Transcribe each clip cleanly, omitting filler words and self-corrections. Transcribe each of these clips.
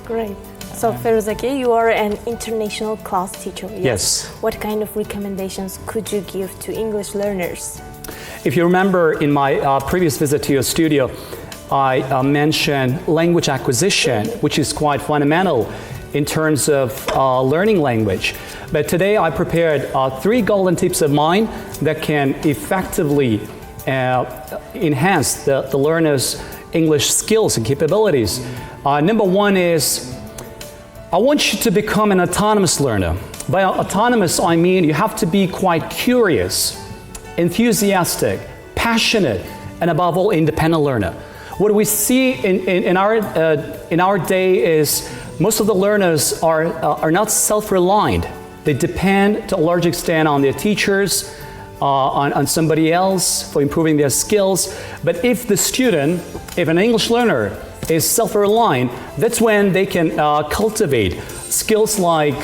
Great. So Feruzaki, you are an international class teacher. Yes. What kind of recommendations could you give to English learners? If you remember in my previous visit to your studio, I mentioned language acquisition, which is quite fundamental in terms of learning language. But today I prepared 3 golden tips of mine that can effectively enhance the learner's English skills and capabilities. Number 1 is, I want you to become an autonomous learner. By autonomous, I mean you have to be quite curious, enthusiastic, passionate, and above all, independent learner. What we see in our day is most of the learners are not self-reliant. They depend to a large extent on their teachers, on somebody else for improving their skills. But if the student, if an English learner is self-reliant, that's when they can cultivate skills like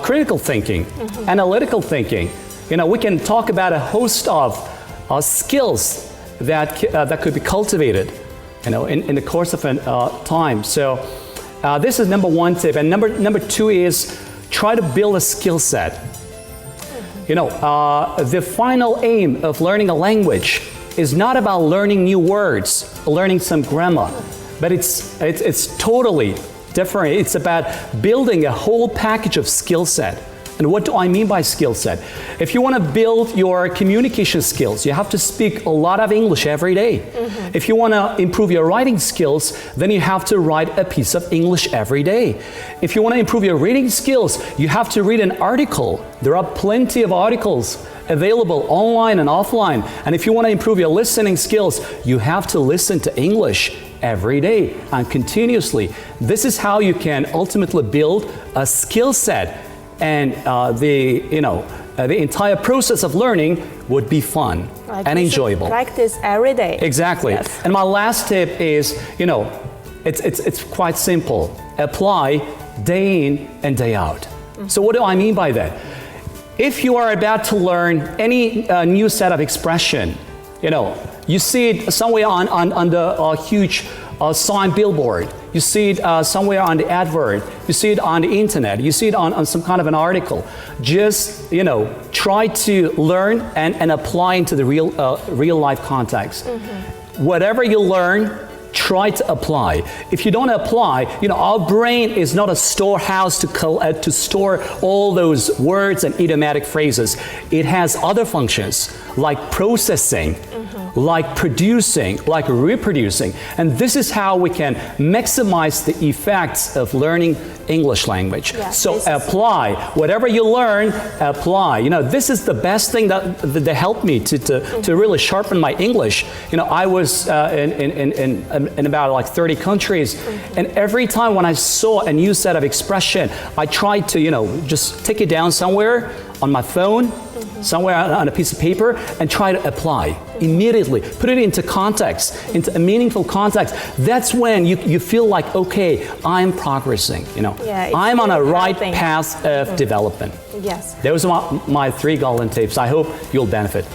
critical thinking, analytical thinking. You know, we can talk about a host of skills that could be cultivated, you know, in the course of time. So this is number 1 tip, and number 2 is try to build a skill set. You know, the final aim of learning a language is not about learning new words, learning some grammar, but it's totally different. It's about building a whole package of skill set. And what do I mean by skill set? If you want to build your communication skills, you have to speak a lot of English every day. If you want to improve your writing skills, then you have to write a piece of English every day. If you want to improve your reading skills, you have to read an article. There are plenty of articles available online and offline. And if you want to improve your listening skills, you have to listen to English every day and continuously. This is how you can ultimately build a skill set. And the entire process of learning would be fun and enjoyable. Practice every day. Exactly. Yes. And my last tip is, you know, it's quite simple. Apply day in and day out. So what do I mean by that? If you are about to learn any new set of expression, you know, you see it somewhere on the huge sign billboard. You see it somewhere on the advert. You see it on the internet. You see it on some kind of an article. Just, you know, try to learn and apply into the real life context. Whatever you learn, try to apply. If you don't apply, you know, our brain is not a storehouse to store all those words and idiomatic phrases. It has other functions like processing, like producing, like reproducing. And this is how we can maximize the effects of learning English language. Yes, so apply. Whatever you learn, apply. You know, this is the best thing that helped me to really sharpen my English. You know, I was in about like 30 countries, and every time when I saw a new set of expression, I tried to, you know, just take it down somewhere on my phone, somewhere on a piece of paper, and try to apply immediately. Put it into context, into a meaningful context. That's when you feel like, okay, I'm progressing, you know. Yeah, I'm on a right helping. path of development. Yes. Those are my 3 golden tips. I hope you'll benefit.